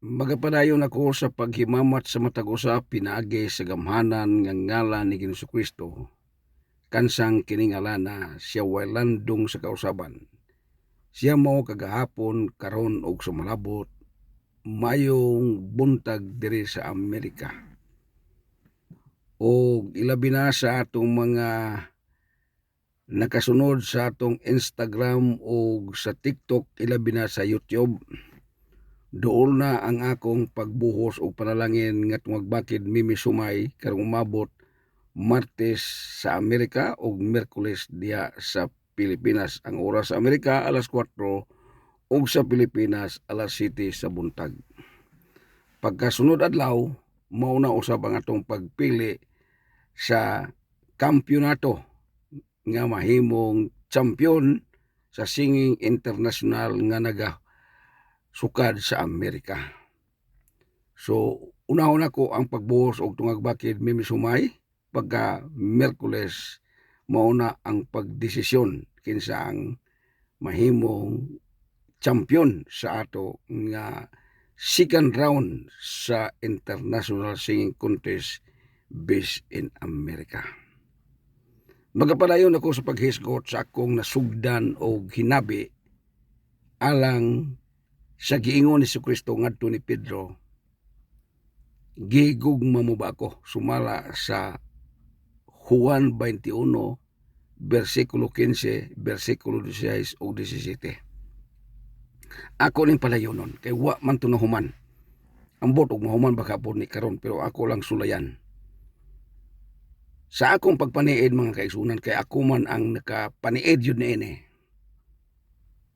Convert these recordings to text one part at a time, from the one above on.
Magapadayon ako sa paghimamat sa matag usa pinaagi sa gamhanan nga ngalan ni Jesucristo. Kansang kining ngalana siya way landong sa kausaban. Siya mao kagahapon karon og sumalabot mayong buntag diri sa Amerika. O ilabi na sa atong mga nakasunod sa atong Instagram o sa TikTok, ilabi na sa YouTube. Dool na ang akong pagbuhos o panalangin nga magbakid Mimi Sumay karong umabot Martes sa Amerika o Miyerkules diya sa Pilipinas. Ang oras sa Amerika alas 4 ug sa Pilipinas alas 7 sa buntag. Pagkasunod adlaw mao na usab ang atong pagpili sa kampyonato nga mahimong champion sa singing international nga sukad sa Amerika. So, unahon ako ang pagbuhos og tungag bakid Mimi Sumay, pagka Miyerkules mauna ang pagdesisyon kinsa ang mahimong champion sa ato nga second round sa International Singing Contest based in America. Magapadayon ako sa paghisgot sa akong nasugdan o hinabi alang sa giingon ni Jesucristo ngadto ni Pedro, gigugma mo ba ako? Sumala sa Juan 21, versikulo 15, versikulo 16 o 17. Ako ning palayonon, kay wa man to nahuman. Ambot og mahuman baka po ni karon, pero ako lang sulayan. Sa akong pagpaniid mga kaisunan, kay ako man ang nakapaniid yun ni ini.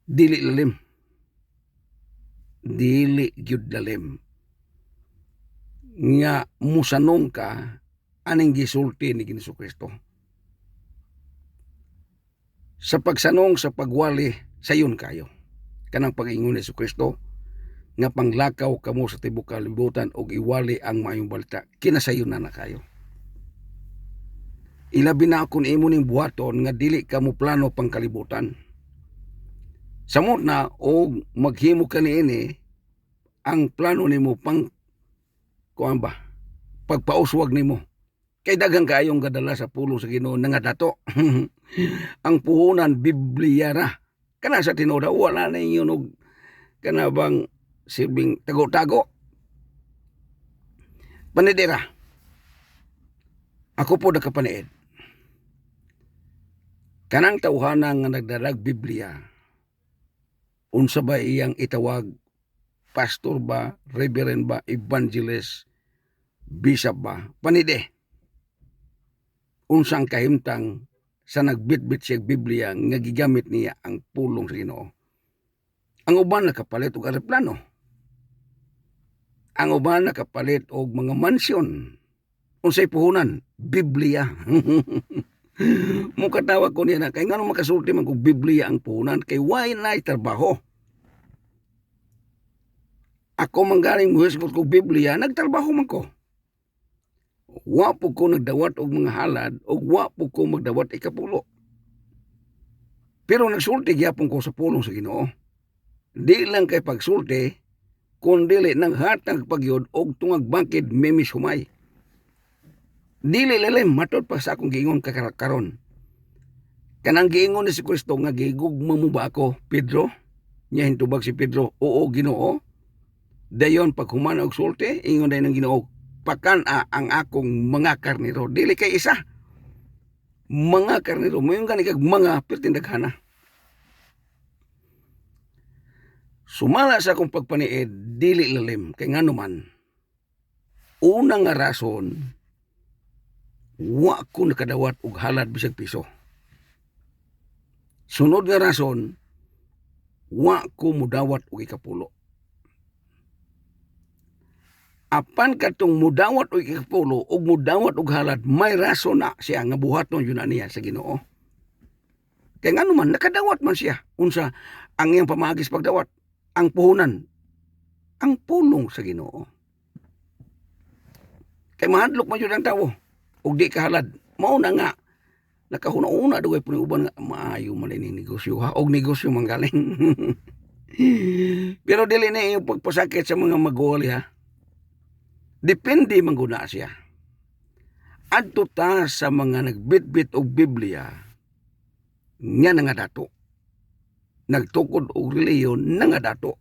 Dili lalim. Dili gyud lalim nga musanong ka aning gisulti ni Jesucristo. Sa pagsanong sa pagwali sayon kayo kanang pag-ingon ni Jesucristo nga panglakaw kamo sa tibuok kalibutan og iwali ang maayong balita, kinasayon na kayo. Ilabi na ako imo ning buhaton nga dili kamo plano pang kalibutan. Samot na og maghimo ka niini ang plano nimo pang kuan ba pagpauswag nimo kay daghang kaayong gadala sa pulong sa Ginoo nga dato. Ang puhunan Biblia na kana sa tinuod wala na inyo og kana bang silbing tago-tago panidira. Ako po nakapaniid kanang tawhanan nga nagdalag Biblia. Unsa ba iyang itawag? Pastor ba? Reverend ba? Evangelist? Bishop ba? Panide. Unsang kahimtang sa nagbitbit siya Biblia nga gigamit niya ang pulong sa Ginoo. Ang uban nakapalit og aeroplano. Ang uban nakapalit og mga mansyon. Unsay puhunan? Biblia. Mukatawag ko niya na kay ngano makasulti man kog Biblia ang puhunan kay why na trabaho. Ako manggaling muhisgot kog Biblia, nagtrabaho man ko. Wa po ko nagdawat og mga halad o wa po ko magdawat ikapulo. Pero nagsulti gyapon ko sa pulong sa Ginoo. Di lang kay pagsulti kundi nang hatag pagyod og tungag bakid Mimi Sumay. Dili lalim matod pa sa akong giingon karon. Kanang giingon ni Jesucristo nga gigugma mo ba ako, Pedro? Nya hintubag si Pedro, oo Ginoo. Dayon pag humana og sulti, ingon day ng Ginoo, pakana ang akong mga karnero. Dili kay isa. Mga karnero, mo yung gani kag mga pertindaghana. Sumala sa akong pagpaniid, dili lalim kay ngano man. Una nga rason, wa ko nakadawat og halad bisag piso. Sunod nga rason, wa ko mudawat og ikapulo. Apan katong mudawat og ikapulo og mudawat og halad, may rason na siya nga buhaton yun na niya sa Ginoo. Kaya nga naman, nakadawat man siya. Unsa ang iyang pamagis pagdawat? Ang puhunan, ang pulong sa Ginoo. Kaya mahadlok man yun ang tao. Og di kahalad. Mao na nga. Nakahuna-una dugay po ni uban nga maayo man ni negosyo ha. Og negosyo manggaling. Pero dili na yung pagpasakit sa mga maguwali ha. Depende mangguna siya. Adto ta sa mga nagbitbit og Biblia nga nga dato. Nagtukod og reliyon nga dato.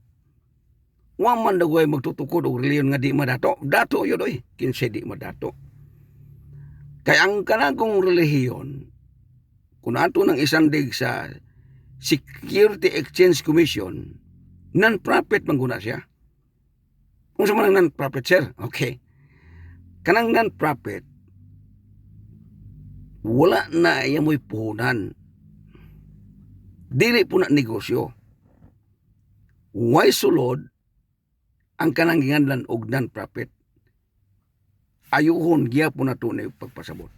Wa man dagoy magtutukod og reliyon nga di madato. Dato yun oy, kinsa di madato. Kaya ang kanagong relihiyon, kung ato ng isandig sa Security Exchange Commission, non-profit mangguna siya. Kung sa mga non-profit, sir, okay. Kanang non-profit, wala na iya mo'y puhunan. Dili po na negosyo. Why sulod ang kanang ginganlan og non-profit? Ayuhon giya po na tunay pagpasabot.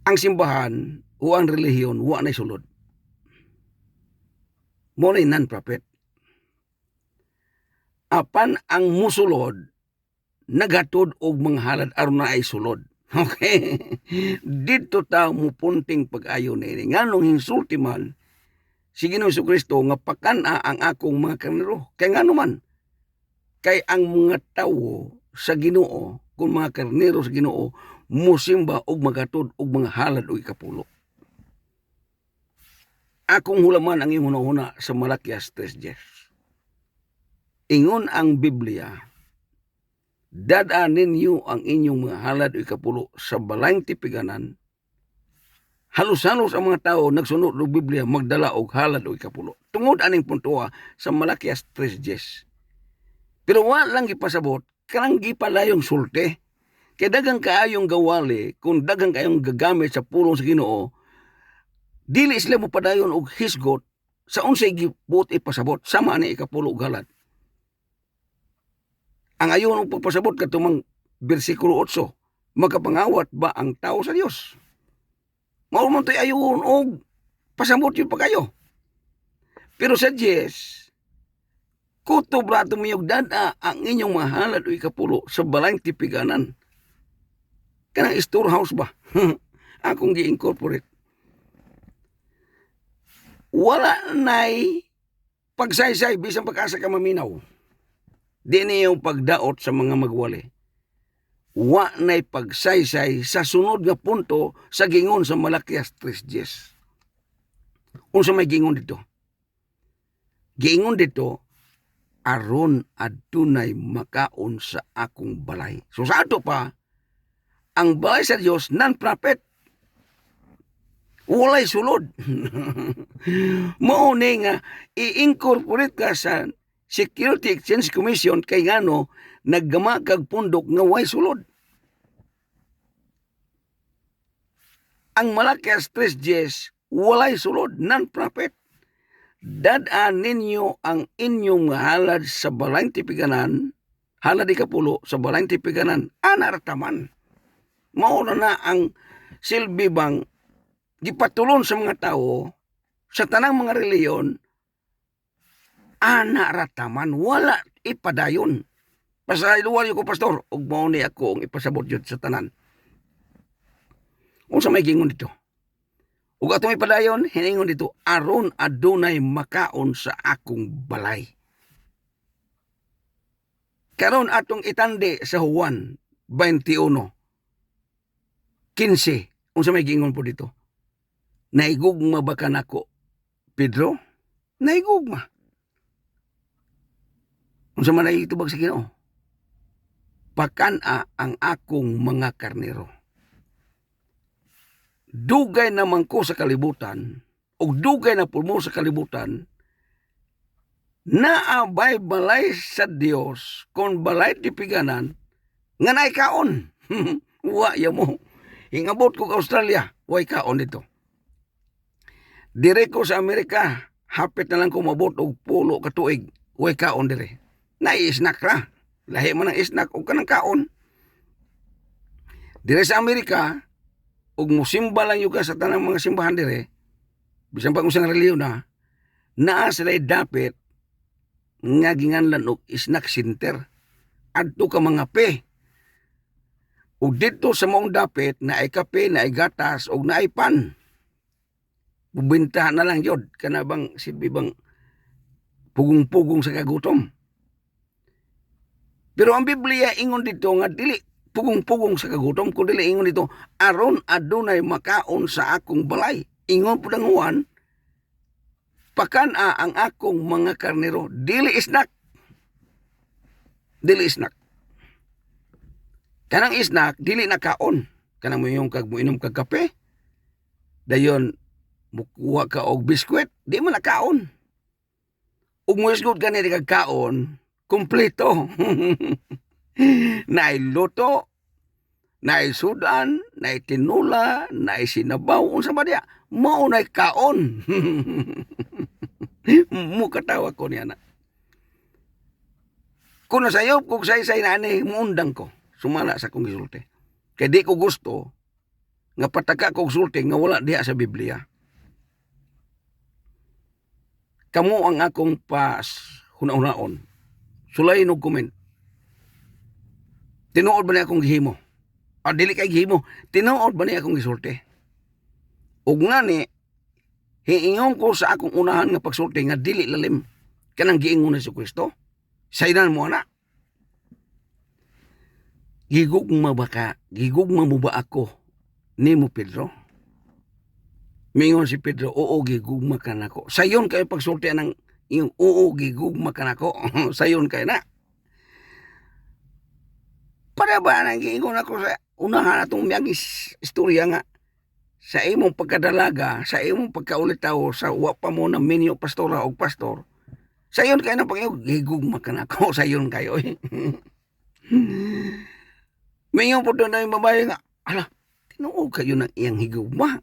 Ang simbahan o ang relihiyon wa na sulod. Mo na non-profit. Apan ang musulod nagatod og mga halad aron na ay sulod. Okay? Dito ta mupunting pag-ayo ni nganong hinsulti man si Ginoong Jesucristo nga pakana ang akong mga karnero. Kay ngano man kay ang mga tawo sa Ginoo kung mga karnero sa Ginoo musimba og magatod og mga halad o ikapulo. Akong hulaman ang imong hunahuna sa Malakias 3:10. Ingon ang Biblia, dadaan ninyo ang inyong mga halad o ikapulo sa balayng tipiganan. Halos-halos ang mga tao nagsunod ng Biblia magdala og halad o ikapulo. Tungod aning puntuha sa Malakias 3:10. Pero wa lang gipasabot, kanang gipalayong sulti. Kaya dagang kaayong gawali, kung dagang kaayong gagamit sa pulong sa Ginoo, dili sila mo padayon og hisgot sa unsay gibot ipasabot sama ani ikapulo og halad. Ang ayon og pagpasabot katumang bersikulo 8, magkapangawat ba ang tao sa Dios? Mao man tay ayon og pasabot yun pa kayo. Pero sa 10, kutob rato miyog dada ang inyong mahalad o ikapulo sa balayng tipiganan. Kanang storehouse ba? Akong gi-incorporate. Wala na'y pagsaysay bisan pag-asa ka maminaw. Di niyo pagdaot sa mga magwali. Wa na'y pagsaysay sa sunod nga punto sa gingon sa Malakias 3:10. Unsa may gingon dito? Gingon dito, aron adunay makaon sa akong balay. So sa ato pa, ang balay sa Dios non-profit. Walay sulod. Mao ni nga i-incorporate ka sa Security Exchange Commission kay ngano naggama kag pundok nga way sulod. Ang Malakias 3:10 walay sulod, non-profit. Dadaan ninyo ang inyong halad sa balayng tipiganan, halad ikapulo sa balayng tipiganan, anartaman. Mao na ang silbi bang gipatulon sa mga tao sa tanang mga reliyon, anarataman, wala ipadayon. Pasayluwal ko pastor, ug mao ni ako ang ipasabot jud sa tanan. Unsa may gingon dito? Ug atong ipadayon, hiningon dito, aron adunay makaon sa akong balay. Karon atong itande sa Juan 21:15. Unsa may gingon po dito? Naigugma ba ka nako, Pedro? Naigugma. Unsa man ay itubag sa Ginoo? Pakana ang akong mga karnero. Dugay naman ko sa kalibutan, o dugay na pulmo sa kalibutan, naabay balay sa Dios kon balay tipiganan nga naay kaon. Wa ya mo. Hingabot ko Australia, way kaon dito. Dire ko sa Amerika, hapit na lang ko mabot og 10 ka tuig, way kaon dire. Nai-snack ra. Lahi man ang snack o kanang kaon. Dire sa Amerika, ug musimba lang yung sa tanang mga simbahan dire, bisan pa kung sa reliyon na, naa sila'y dapit nga ginganlan og snack center. Adto ka mga pe. Ug dito sa mong dapit na ay kape, na ay gatas, ug na ay pan. Bubinta na lang yun. Kana bang silbi bang pugong-pugong sa kagutom. Pero ang Biblia ingon dito nga dili pugong-pugong sa kagutom, kundi dili ingon dito aron adunay makaon sa akong balay. Ingon po ng Juan, pakana ang akong mga karnero, dili isnak. Dili isnak. Kanang isnak, dili nakaon. Kanang mo yung inom kag kape, dayon mukuha ka og biskwit, di mo nakaon. Ug mo isgod ka ni kagkaon, kumpleto. Naay luto, naay sudan, naay tinula, naay sinabaw, unsa ba diya? Mao nay kaon. Mo katawa ko niya na. Kung nasayop kung say-say na ani, muundang ko. Sumala sa kong gisulti. Kaya di ko gusto nga pataka kong sulti nga wala diha sa Biblia. Kamo ang akong pas huna-hunaon. Sulay no comment. Tinuod ba niya akong gihimo? O dili kay gihimo. Tinuod ba niya akong gisulti? Ug nga ni, hiingon ko sa akong unahan nga pagsulti nga dili lalim. Kanang giingon ni si Kristo. Saydan mo na. Gigugma mo ba ako ni mo Pedro? Mingon si Pedro, oo, gigugma ka na ko. Sayon kayo pagsulti ng yung oo, gigugma ka na ko. Sayon kayo na. Para ba nang giingon ako sa unahan atong miyang istorya nga sa imong pagkadalaga, sa imong pagkaulitaw, sa wapa mo na minyo pastora o pastor, sayon kayo na Panginoon, gigugma ka na ko. Sayon kayo eh. Mingon po doon na yung babae nga, ala, tinuog kayo ng iyang higugma.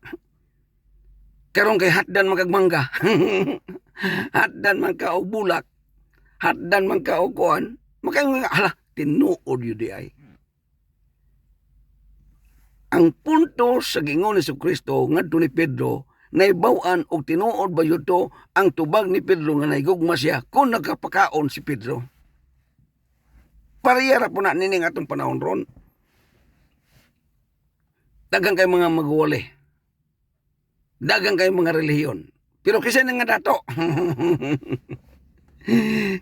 Karong kay hatdan magagmangga. Hatdan man ka og bulak. Hatdan man ka og kuan. Makaingon nga, hala, tinuod yun di ay. Ang punto sa gingon ni Kristo ngadto ni Pedro, naibaw-an og tinuod ba yun to ang tubag ni Pedro nga naigugma siya kung nagkapakaon si Pedro. Pariyara po na nining atong panahon ron. Dagang kay mga magwali. Dagang kay mga relihiyon. Pero kasi nga dato.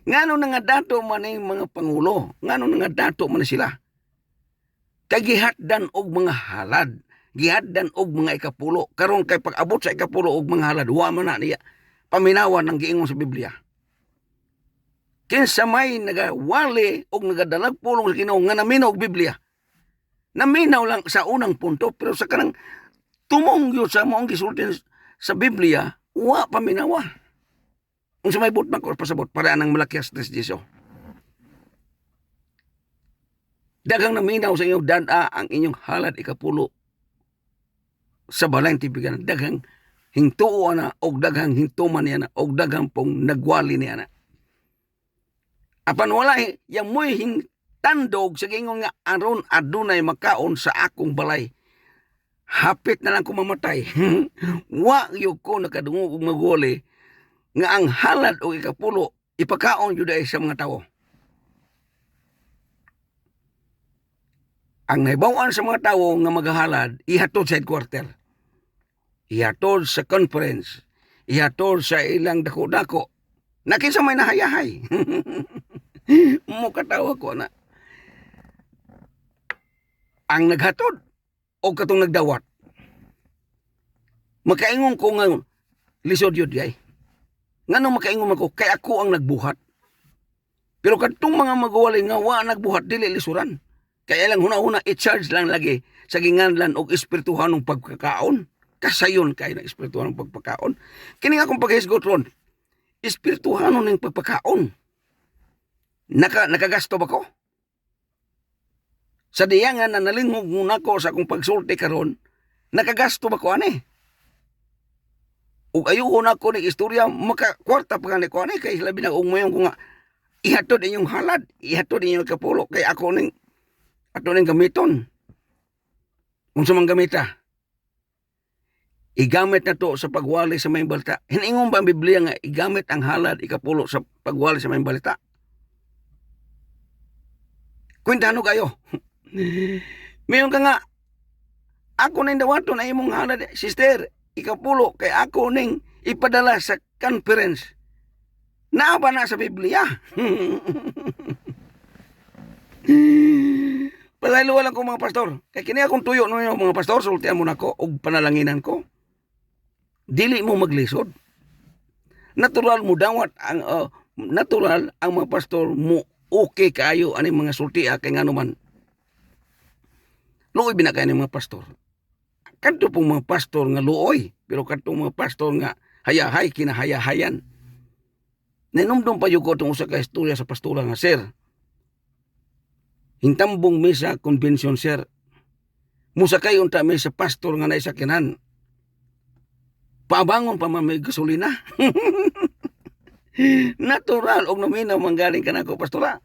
Ngano nga dato man yung mga pangulo. Ngano nga dato man sila. Kay gihatdan og mga halad. Gihatdan og mga ikapulo. Karon kay pag-abot sa ikapulo og mga halad, wa man na niya paminawan ng giingon sa Biblia. Kinsa may nagawali og nagadalag pulong sa Ginoo nga naminaw og Biblia. Naminaw lang sa unang punto, pero sa kanang tumongyo sa moong gisulti sa Biblia, wa paminawa. Kung sa may butman ko pasabot, para nang Malakias 3:10. Dagang naminaw sa inyong dada ang inyong halad ikapulo sa balay tibigan. Dagang hintuo na, og dagang hintuman niya na, og dagang pong nagwali niya na. Apan wala, yung mo'y tandog sa gingon nga aron adunay makaon sa akong balay. Hapit na lang ko mamatay. Wa yo ko nakadungog og magwali nga ang halad o ikapulo ipakaon jud ay sa mga tawo. Ang naibawan sa mga tawo nga maghalad ihatod sa headquarter. Ihatod sa conference. Ihatod sa ilang dako-dako. Nakinsa may nahayahay. Mo katawa ko na. Ang naghatod o katong nagdawat. Makaingon ko nga lisod yun ay. Ngano makaingon ako kay ako ang nagbuhat. Pero katong mga magwali nga wa nagbuhat dili lisuran. Kaya lang huna-huna i-charge lang lagi sa ginganlan og espirituhanong pagkakaon. Kasayon kay na espirituhanong pagpakaon. Kini akong paghisgot ron. Espirituhanon ning pagpakaon. Nakagasto ba ko? Sa diya nga na nalingog muna ko sa akong pagsulti karon, nakagasto ba ko ani? Ug ayuon ako ni istorya makakwarta pa ni ko ani kay labi na ugmayon ko nga ihatod inyong halad, ihatod inyong kapulo kay ako ning ato ning gamiton. Unsa man gamita? Igamit na to sa pagwali sa may balita. Hiningon ba ang Biblia nga igamit ang halad ikapulo sa pagwali sa may balita? Kwentano kayo. Mayon ka nga, ako na dawato na imong halad, sister, ikapulo kay ako ning ipadala sa conference. Naa ba na sa Biblia? Pasaylo lang ko mga pastor. Kay kini akong tuyo ninyo mga pastor, sultian mo nako og panalanginan ko. Dili mo maglisod. Natural mo dawat ang natural ang mga pastor mo okay kayo ani mga sulti kay ngano man. Luoy binakay ni mga pastor. Kadto pong mga pastor nga luoy, pero kadto mga pastor nga hayahay kinahayahayan. Nanumdum pa yung ko itong usa ka istorya sa pastora nga, sir, hintambong misa convention, sir, musakay unta may sa pastor nga naisakinan. Pabangon pa man may gasolina. Natural, og naminaw manggaling ka na ko, pastora.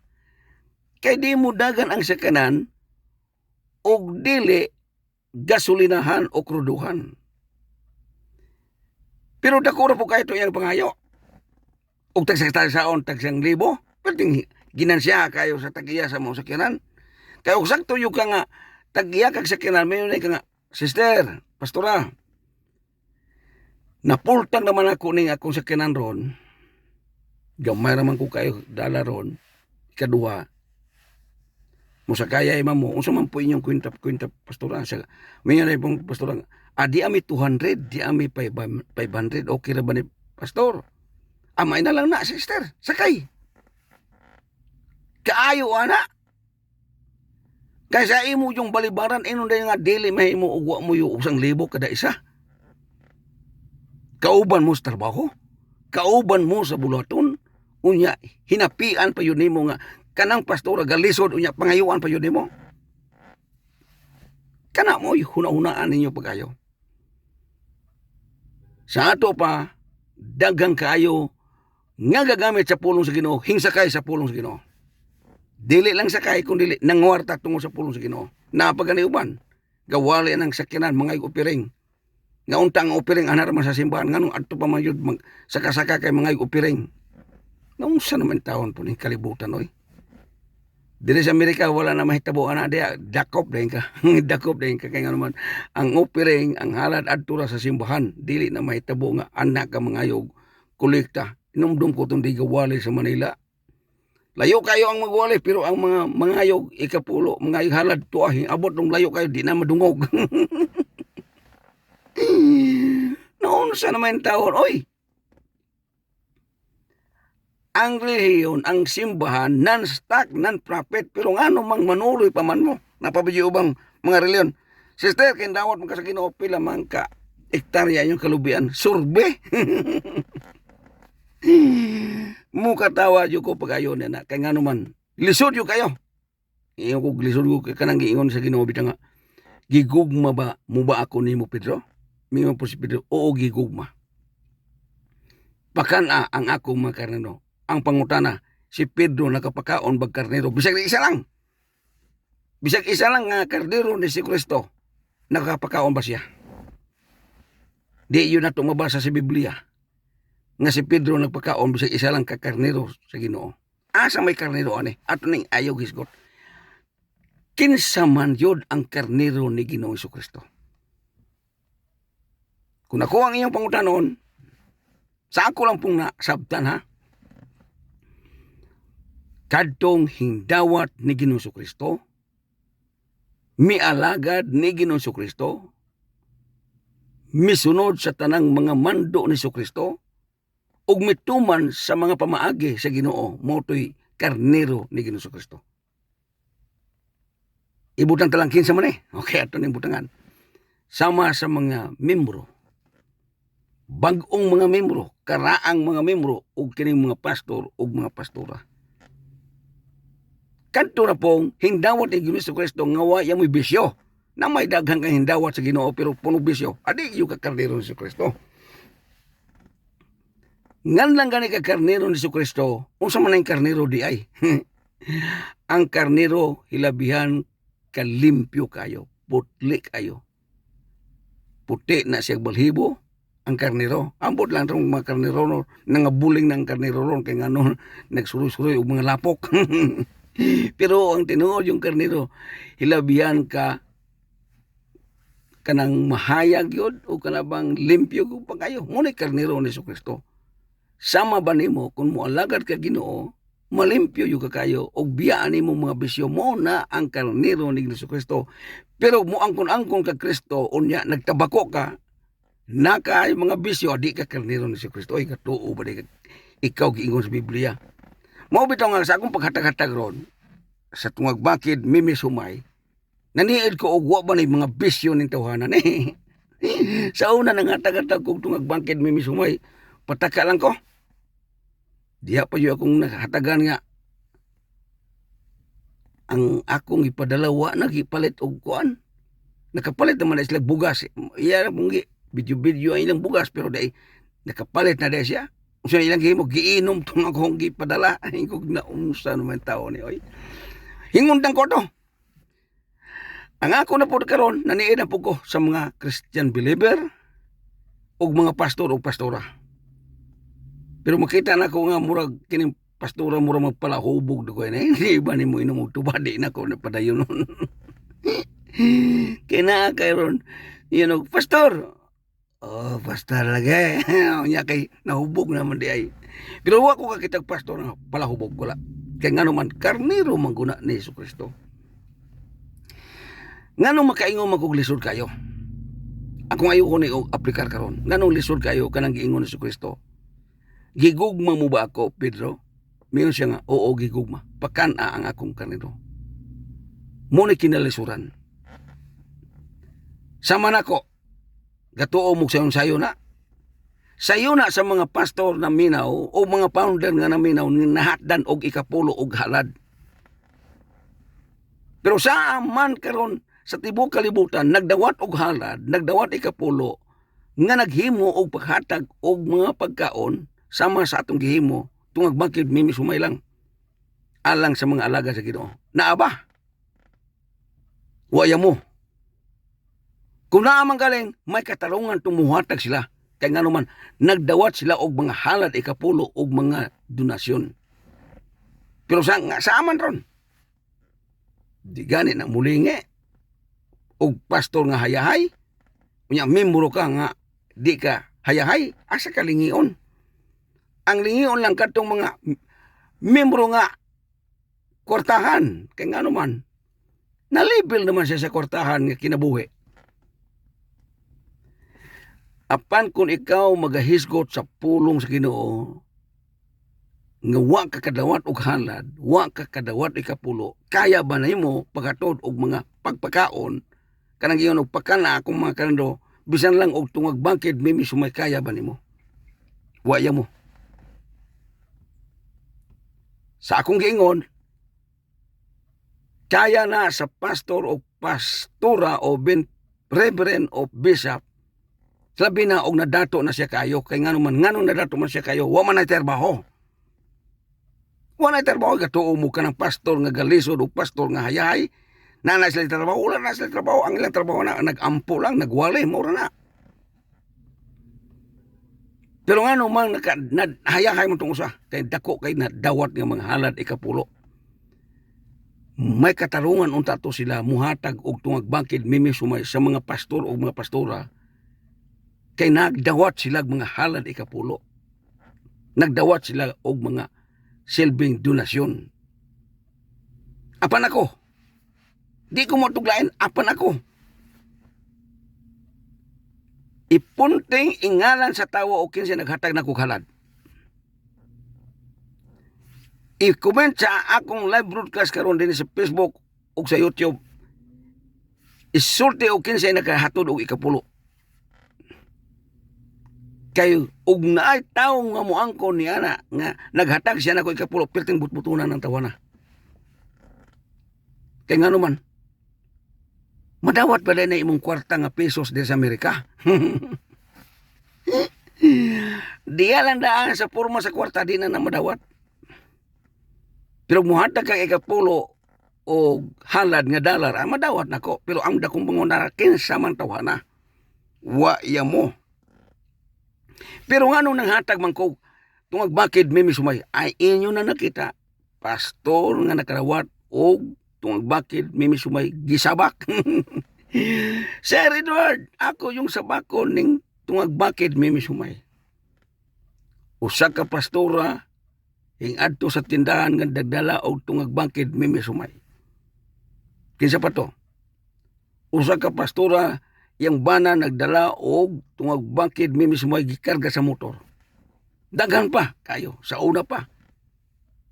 Kay di mo dagan ang sakanan, og dili gasolinahan o kruduhan. Pero dakura po kayo ito yung pangayo. Og tagsang tagsang libo, pwedeng ginansya kayo sa tagiya sa mga sakyanan. Kaya og sakto yung ka nga, tagiya kag sakyanan, mayon ka nga, sister, pastora, napultang naman ako ning akong sakyanan ron, gamay naman ko kayo dala ron, ikaduha, musakaya imam mo, unsa man po inyong kwenta, pastora, mayon na pong pastora, di ami 200, di ami 500, okay na ba ni pastor? Amay na lang na, sister. Sakay. Kaayo, ana. Kaysa imo yung balibaran, inon na nga dili mahimo ugwa mo yung 1,000 kada isa. Kauban mo sa trabaho. Kauban mo sa bulaton. Unya, hinapian pa yun nimo nga. Kanang pastora galisod, unya, pangayuan pa yun nimo. Kana mo, huna-hunaan ninyo pagayo. Sa ato pa, dagang kayo, nga gagamit sa pulong sa Ginoo, hingsakay sa pulong sa Ginoo. Dili lang sakay kung dili nangwarta tungo sa pulong sa Ginoo. Napaganiuban, gawali ng sakyanan mga upiring. Nga untang upiring anar man sa simbahan nganong adto pa man yun saka-saka kay mga upiring. Naunsa naman taon po ni kalibutan oy. Dili sa Amerika wala na mahitabo ana dia dakop dayon ka. Dakop dayon ka kay ngano man ang upiring ang halad adto sa simbahan dili na mahitabo nga anak ka mangayog kolekta. Inumdum ko itong di gawali sa Manila. Layo kayo ang magwali, pero ang mga mangayog, ikapulo, mga halad tuahin, abot ng layo kayo, di na madungog. Noon sa naman taon, oy, ang relihiyon, ang simbahan, non-stock, non-profit, pero nga mang manuloy pa man mo, napabidyo bang mga relihiyon. Sister, kindawat mo ka sa Ginoo, pila man ka ektarya yung kalubian, surbe. Mukatawa jud ko pagayo na kay ngano man lisod yo kayo. Iyo ko lisod ko kanang giingon sa Ginoo bitaw nga gigugma ba mo ba ako nimo Pedro? Mingon po si Pedro, oo gigugma. Bakan ang akong mga karnero. Ang pangutana, si Pedro nakapakaon bag karnero bisag isa lang. Bisag isa lang nga karnero ni si Kristo. Nakapakaon ba siya? Di yun na tumabasa sa Biblia. Nga si Pedro nagpakaon bisag isa lang ka karnero sa Ginoo. Asa may karnero ani? Ato ning ayaw hisgot. Kinsa man yod ang karnero ni Ginoo Jesucristo. Kung ako ang iyong pangutanon, sa ako lang pong nasabtan ha. Kadtong hindawat ni Ginoo Jesucristo, mialagad ni Ginoo Jesucristo, misunod sa tanang mga mando ni Jesucristo, ug mituman sa mga pamaagi sa Ginoo, motoy karnero ni Ginoo Jesucristo. Ibutang talang kinsa man okay, ato ning butangan. Sama sa mga membro, bag-ong mga membro, karaang mga membro, ug kining mga pastor ug mga pastora. Kadto na pong hindawat ni Ginoo Jesucristo nga wa mo'y bisyo. Na may daghang kang hindawat sa Ginoo pero puno bisyo. Adi yung karnero ni Jesucristo. Ngan lang gani ka karnero ni Jesucristo, unsa man ang karnero di ay. Ang karnero hilabihan kalimpyo kayo, putli kayo. Puti na siyang balhibo ang karnero. Ambot lang tong mga karnero no, nangabuling ng karnero ron kay ngano nagsuroy-suroy og mga lapok. Pero ang tinuod yung karnero, hilabihan ka kanang mahayag yun o kanabang limpyo ko pa kayo. Ngunit karniro ni Kristo. Sama ba nimo kung mualagad ka Ginoo, malimpyo yung kayo o biyaan nimo mga bisyo mo na ang karniro ni Kristo. Pero mo angkon-angkon ka Kristo unya nagtabako ka naka mga bisyo di ka karniro ni Kristo. Ay katuo ba di ikaw giingon sa Biblia. Mao bitaw nga sa akong paghatag-hatag ron sa tungag bakid mimi sumay. Naniid ko og wa ba ni mga bisyo ning tawhanan eh. Sa una nang hatag-hatag kog tungag bakid mimi sumay, pataka lang ko. Diha pa yung akong nakahatagan nga ang akong ipadalawa nagipalit og kuan. Nakapalit naman na sila bugas. Iya mong video-video ang ilang bugas pero dai nakapalit na dai siya. Usa ilang gihimo giinom tong akong gipadala. Ay kog naunsa naman tao ni oy. Hingundan ko to. Ang ako na po karon naniid na po ko sa mga Christian believer ug mga pastor o pastora. Pero makita na ko nga murag kining pastora murag magpalahubog dugo na hindi ba nimo inom og tubad di na ko napadayon nun. Kina karon pastor. Oh, pastor lagi. Nya kay nahubog naman di ay. Pero wa ko kakitag pastor nga palahubog wala. Kay ngano man karniro man guna ni Kristo. Ngano makaingon man kog lisod kayo? Ako ayo ko ni aplikar karon. Nganong lisod kayo kanang giingon ni Kristo? Gigugma mo ba ako, Pedro? Mayon siya nga, oo, gigugma. Pakana ang akong karniro. Muna kinalisuran. Sama na ko. Gatuo mo sayo na. Sayo na sa mga pastor na minaw o mga founder nga na minaw nahatdan og ikapulo og halad. Pero sa man karon sa tibuok kalibutan nagdawat og halad, nagdawat ikapulo nga naghimo og paghatag og mga pagkaon sama sa atong gihimo tungag bakid mimi sumay lang alang sa mga alaga sa Ginoo. Naaba. Waya mo. Kung naamang galing, may katarungan tumuhatag sila. Kaya nga naman, nagdawat sila og mga halad ikapulo og mga donasyon. Pero sa aman ron, di gani na mulingi og pastor nga hayahay, unya membro ka nga di ka hayahay, asa ka lingion. Ang lingion lang katong mga membro nga kwartahan. Kaya nga naman, nalibel naman siya sa kwartahan nga kinabuhi. Apan kung ikaw magahisgot sa pulong sa Ginoo nga wa ka kadawat og halad, wa ka kadawat ikapulo, kaya ba nimo paghatod og mga pagpakaon kanang giyon og pakana akong mga kanando bisan lang og tungag bangkid mimi sumay kaya ba nimo? Waya mo. Sa akong giingon, kaya na sa pastor o pastora o reverend o bishop sabi na og nadato na siya kayo kay ngano nadato man siya kayo wa man na trabaho. Wa na trabaho gatuo mo ka ng pastor nga galisod o pastor nga hayay. Na sila trabaho, wala na sila trabaho. Ang ilang trabaho na nagampo lang, nagwali, mura na. Pero ngano man hayahay mo tong usa kay dako kay nadawat nga mga halad ikapulo. May katarungan unta to sila muhatag og tungag bangkid mimi sumay sa mga pastor o mga pastora. Kay nagdawat sila mga halad ikapulo. Nagdawat sila og mga silbing donasyon. Apan ako. Di ko mo tuglain, apan ako. Ipunting ingalan sa tawo o kinsa naghatag na kog halad. I-comment sa akong live broadcast karon din sa Facebook o sa YouTube. Isulti o kinsa naghatod og ikapulo. Kay ug naay tawo nga moangkon ni ana nga naghatag siya nako ikapulo perting butbutunan ng tawana. Kay ngano man madawat pa na imong kwarta nga pesos sa Amerika. Diya lang daan sa porma sa kwarta di na madawat. Pero muhatag kang ikapulo o halad nga dollar madawat nako. Pero ang dakong pangunara kinsa man tawhana. Wa iya mo. Pero nga nung nanghatag man ko, tungag bakid mimi sumay, ay inyo na nakita, pastor nga nakarawat o tungag bakid mimi sumay gisabak. Sir Edward, ako yung sabakon ning tungag bakid Mimi Sumay. Usa ka pastora ing adto sa tindahan nga dagdala og tungag bakid Mimi Sumay. Kinsa pa to? Usa ka pastora yang bana nagdala og tungag bakid Mimi Sumay gikarga sa motor. Daghan pa kayo, sa una pa.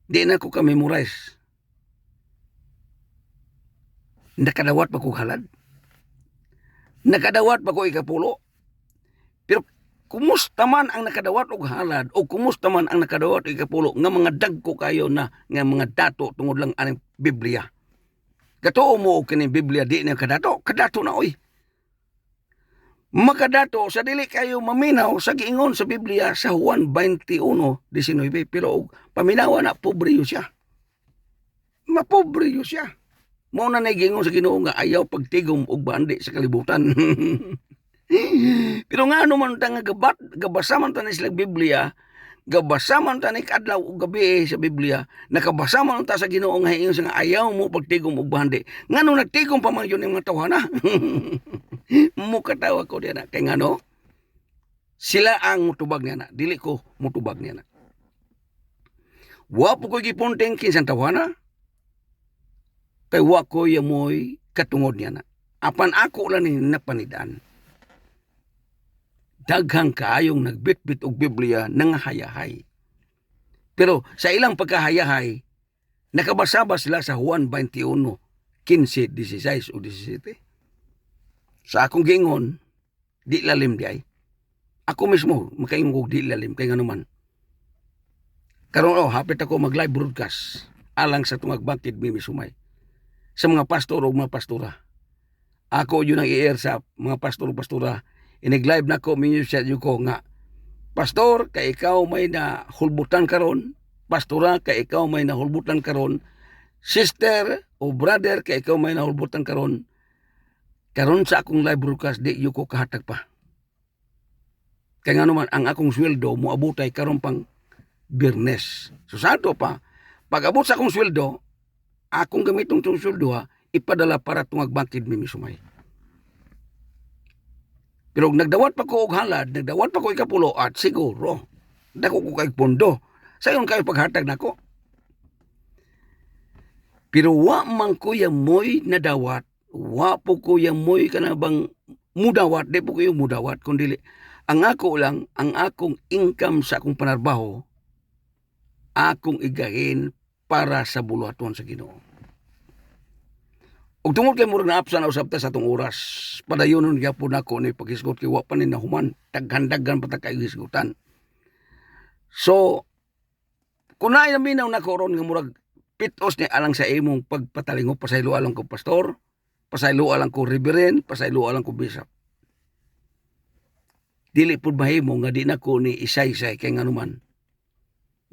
Di na ko ka-memorize. Nakadawat pa ko halad. Nakadawat pa ko ikapulo. Pero kumusta man ang nakadawat og halad o kumusta man ang nakadawat og ikapulo nga mga dagko kayo na nga mga dato tungod lang aning Biblia. Katoo mo og kining Biblia di na kadato na oy. Makadato sa dili kayo maminaw sa giingon sa Biblia sa Juan 21:19 pero og paminawa na pobre siya. Mapobre siya. Mao na nagingon sa Ginoo nga ayaw pagtigom og bandi sa kalibutan. Pero nga ano man ta nga gabasa man ta ni sila Biblia, gabasa man ta ni kadlaw ug gabi sa Biblia, nakabasa man ta sa Ginoo nga ingon nga ayaw mo pagtigom og bandi. Ngano nagtigom pa man yun yung mga tawhana? Mo katawa ko diyan kay ngano? Sila ang mutubag niya na, dili ko mutubag niya na. Wa po ko gipunting kinsan tawhana. Kay wa ko yamoy katungod niya na. Apan ako lang ni napanidaan. Daghang kaayong nagbitbit og Biblia nangahayahay. Pero sa ilang pagkahayahay, nakabasa ba sila sa Juan 21:15, 16 o 17? Sa akong gingon, di lalim di ay. Ako mismo, makaingon ko di lalim, kay nga naman. Karon hapit ako mag-live broadcast alang sa tungag bakid Mimi Sumay. Sa mga pastor o mga pastora. Ako yun ang i-air sa mga pastor o pastora. Inig-live na ko, minyo sa ko nga, pastor, kay ikaw may nahulbutan karon, pastora, kay ikaw may nahulbutan karon, sister o brother, kay ikaw may nahulbutan karon sa akong live broadcast, di yu ko kahatag pa. Kaya nga naman, ang akong sweldo, muabutay karon pang Birnes. So sa ato pa, pag abot sa akong sweldo, akong gamitong itong sweldo ipadala para tungag bakid Mimi Sumay. Pero nagdawat pa ko og halad, nagdawat pa ko ikapulo at siguro, dako ko kay pondo. Sayon kayo paghatag nako. Pero wa man ko yamoy nadawat, wa po ko yamoy kanabang mudawat, di po ko yung mudawat, kundi ang ako lang, ang akong income sa akong panarbaho, akong igahin para sa buluhaton sa Ginoo. Og tungod kay murag naapsa na usab ta sa atong oras, padayonon gyapon nako ni paghisgot kay wa pa ni nahuman, daghan-daghan pa ta kay hisgutan. So kunay na minaw nako ron nga murag pitos ni alang sa imong pagpatalingog, pasaylo alang ko pastor, pasaylo alang ko reverend, pasaylo alang ko bishop. Dili pud mahimo nga di nako ni isay-isay kay nganuman.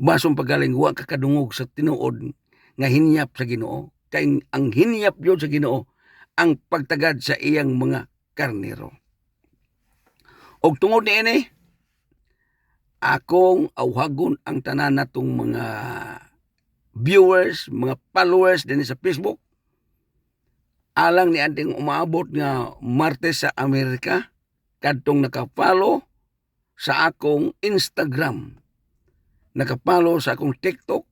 Basong pagaling wa ka kadungog sa tinuod nga hinyap sa Ginoo. Kay ang hinyap yun sa Ginoo ang pagtagad sa iyang mga karnero. Og tungod niini, akong awhagon ang tanan natong mga viewers, mga followers din sa Facebook, alang ni ating umaabot nga Martes sa Amerika, kadtong naka-follow sa akong Instagram, naka-follow sa akong TikTok,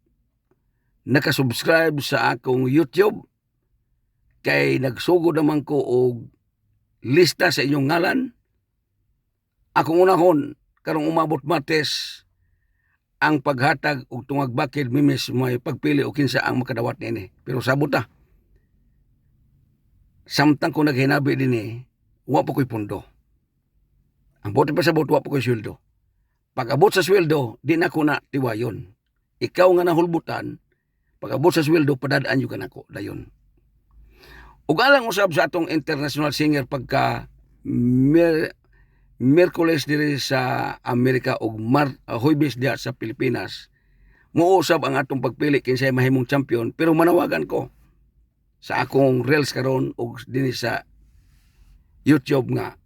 nakasubscribe sa akong YouTube, kay nagsugod naman ko og lista sa inyong ngalan. Akong unahon, karong umabot Martes, ang paghatag og tungag bakid Mimi Sumay pagpili o kinsa ang makadawat niini. Pero sabot ta, samtang ko naghinabi din wa pa ko'y pundo. Ang bote pa sabot, wa pa ko'y sweldo. Pag abot sa sweldo, di na ko na tiwayon. Ikaw nga nahulbutan, pag abot sa sweldo, padadaan yung kanako, dayon. Ug alang usab sa atong international singer pagka Miyerkules diri sa Amerika ug Huwebes diha sa Pilipinas, muusab ang atong pagpili kinsay mahimong champion, pero manawagan ko sa akong reels karon ug dinhi sa YouTube nga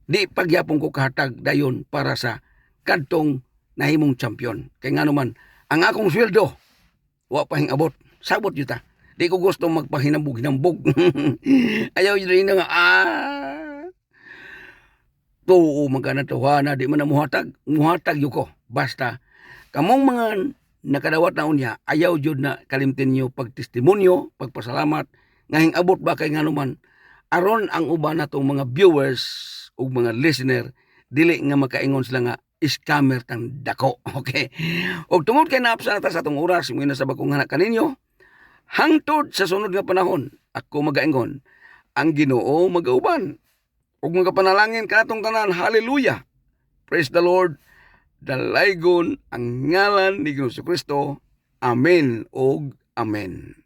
di pagyapon ko kahatag dayon para sa kadtong nahimong champion. Kay ngano man ang akong sweldo wa pa hing abot, sabot yuta. Di ko gusto magpahinambog-hinambog. Ayaw yun rin nga, tuo magkana tuwana, di man na muhatag yun ko. Basta, kamong mga nakadawat na unya, ayaw jud na kalimtin nyo pagtestimonyo, pagpasalamat, ngahing abot ba kay nga naman, aron ang uban na mga viewers o mga listener, dili nga makaingon sila nga, scammer tang dako. Okay? O tungod kay naapsa na ta sa atong oras, mo na sa bakong hanak kaninyo, hangtod sa sunod nga panahon, ako magaingon, ang Ginoo magauban. Ug mga panalangin kanatong tanan, hallelujah. Praise the Lord. Dalaygon ang ngalan ni Kristo. Amen og amen.